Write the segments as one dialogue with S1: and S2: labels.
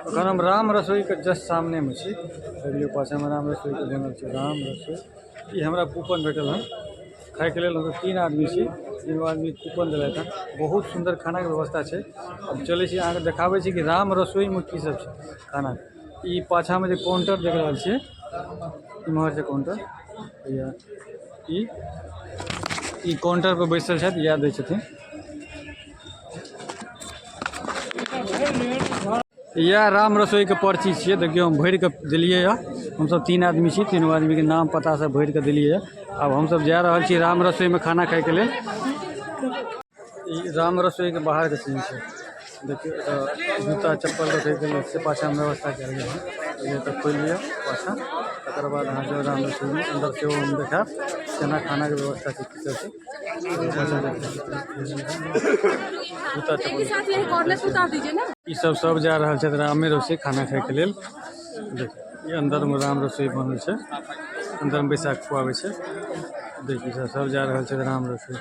S1: अखन हम राम रसोई के जस्ट सामने में छी। देखियो पाछा में राम रसोई के बनल छै राम रसोई। ई हमरा कूपन भेटल हन खाए के लेल। हम 3 आदमी छी, 3 आदमी कूपन दिलथि हन। बहुत सुंदर खाना के व्यवस्था छै। अब चले छी, अहाँ के देखाबै छी कि राम रसोई में की सब छै खाना। ई पाछा में जे काउंटर देख रहल छियै, इम्हर छै काउंटर। ई काउंटर पर बैसल छथि, इएह दै छथिन। यह राम रसोई के पर्ची छे। देखियो हम भर के दिलिए। हम सब 3 आदमी छी, 3 आदमी के नाम पता सब भर के दिलिए। अब हम सब जा रहल छी राम रसोई में खाना खाए के लिए। राम रसोई के बाहर के सीन है। देखियो जूता चप्पल रखे के लिए से पाछा में व्यवस्था कल गई है। ये तो खोल लिया पाछा, तकर बाद अहाँ जो राम रसोई में अंदर से हम देखा केना खाना के व्यवस्था छै की सब छै। जूता चप्पल ई सब जा रहल छै रामे रसोई खाना खाए के लिए। देखिए ये अंदर में राम रसोई बनल छै, अंदर में बैसा खुआवे छै। देखिए सब जा रहल छै राम रसोई।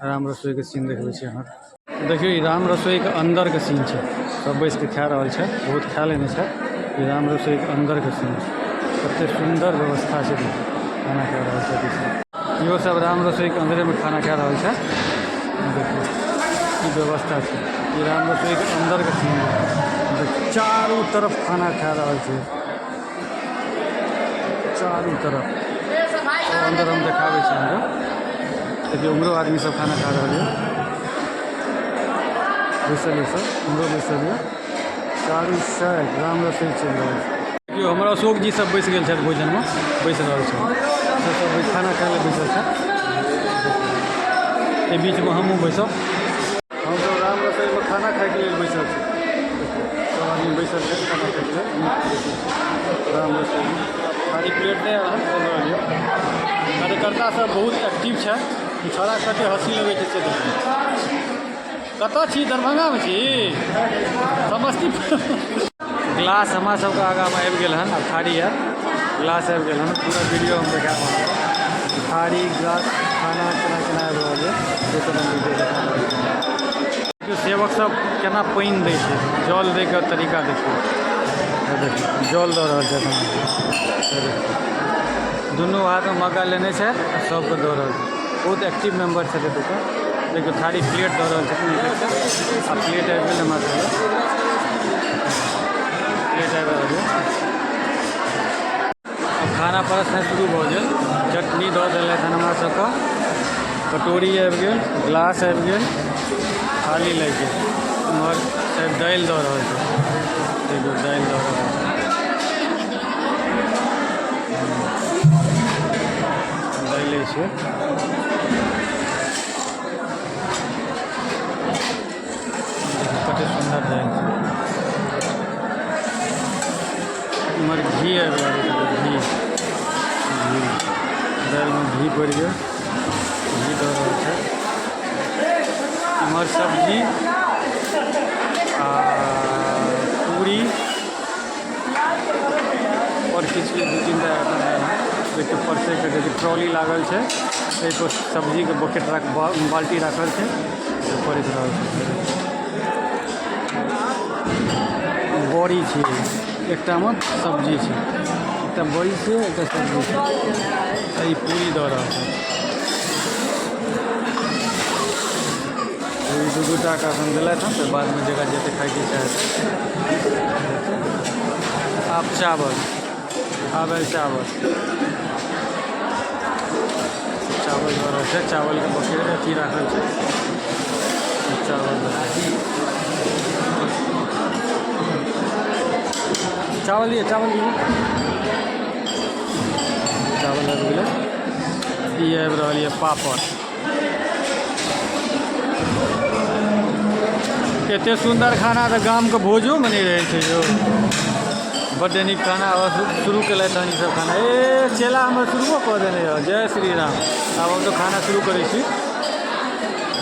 S1: राम रसोई के सीन देखबे छी अहाँ। देखियो ई राम रसोई के अंदर के सीन छै। सब बैस के खा रहल छै, बहुत खा लेने छै। ई राम रसोई के अंदर के सीन छै। कते सुंदर व्यवस्था छै, खाना खा रहल छै। इहो सब राम रसोई के अंदर में खाना खा रहल छै। देखियो ई व्यवस्था छै। ई राम रसोई के अंदर के सीन है। चारों तरफ खाना खा रहल छै, चारों तरफ। तो अंदर हम देखाबै छी हमरो। देखिए उमरो आदमी सब खाना खा रहा है। बैसल है सब, उमरो बैसल है। चारू साइड राम रसोई चल रहा है। देखियो हमारा अशोक जी सब बैस गए भोजन में, बैस रहा है। सब खाना खाए ले बैसल है। ये बीच में हमहूँ बैसब। हम सब राम रसोई में खाना खाए के लिए बैसल छी। सब आदमी बैसल है खाना खाए के लिए। राम रसोई में खाली प्लेट नहीं बोल रहा है। कार्यकर्ता सब बहुत एक्टिव है। छोड़ा कते हँसी लगे से देखिए। कत छी? दरभंगा में छी? समस्तीपुर। ग्लास हमारा सबके आगा में आबि गेल हन। अब थारी है, ग्लास आबि गेल हन। पूरा वीडियो हम देखा थारी ग्लास खाना केना केना आबि रहल है से सब हम वीडियो देखा रहल छी। सेवक सब केना पानि दै छै, जल दै के तरीका देखिए। देखिए जल दऽ रहल छै। दुनू हाथ में मग्गा लेने छै, सबके दऽ रहल छै। बहुत एक्टिव मेंबर है। देखिए थारी प्लेट दऽ रहल छथिन। आ प्लेट आबि गेल हमरा सबके। प्लेट आबि रहल है। अब खाना परसना शुरू भऽ गेल। चटनी दऽ देलथि हन हमरा सबके। कटोरी आबि गेल, गिलास आबि गेल, थाली लागि गेल। इम्हर शायद दालि दऽ रहल छै। देखियौ दालि दऽ रहल छै। दालि छै। कते सुंदर दालि छै। इम्हर घी आबि रहल छै। घी दालि में घी पड़ि गेल, घी दऽ रहल छै। इम्हर सब्जी आ पूरी और किछु 2-3 टा आइटम है। देखिए परसे के ट्रॉली लागल छै। पर सब्जी के बकेट बाल्टी रखल छै। परस रहल छै। बड़ी छै, एकटा में सब्जी छै, एकटा बड़ी छै, एकटा सब्जी छै। ई पूरी दऽ रहल छै। दू टा का हम दिलथि हन, तो बाद में जगह जैसे खाए की चाहे। आप चावल आबे चावल चावल दऽ रहल छै। चावल के बकेट अथी राखल छै। चावल चावल लिए चावल लिए चावल आबि गेलै। ई आबि रहल यऽ पापड़। एते सुंदर खाना तो गाम के भोजो में नहीं रहे थे। जो बड़े नीक खाना शुरू केलथि हन। ई सब खाना चेला हमें शुरू कऽ देने है। जय श्री राम। अब हम तो खाना शुरू करै छी।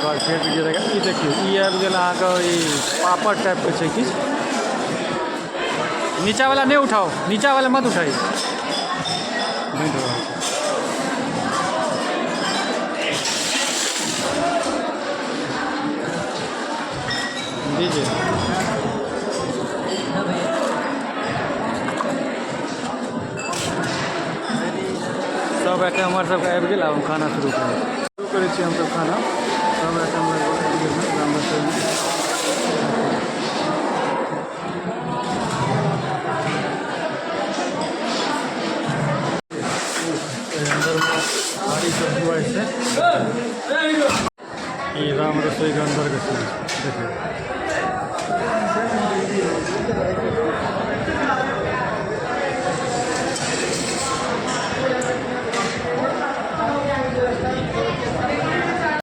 S1: बाद फेर ई देखियो ई आबि गेल अहाँके। ई पापड़ टाइप के छै किछु। नीचा वाला नहीं उठाओ, नीचा वाला मत उठाई। दीजिए बैठे हमारे सबके आबि गेल आब हम खाना शुरू करै छी हमसब खाना सब बैठे हमारे आबि गेल राम रसोईमे अंदर में भारी सब हुआ इससे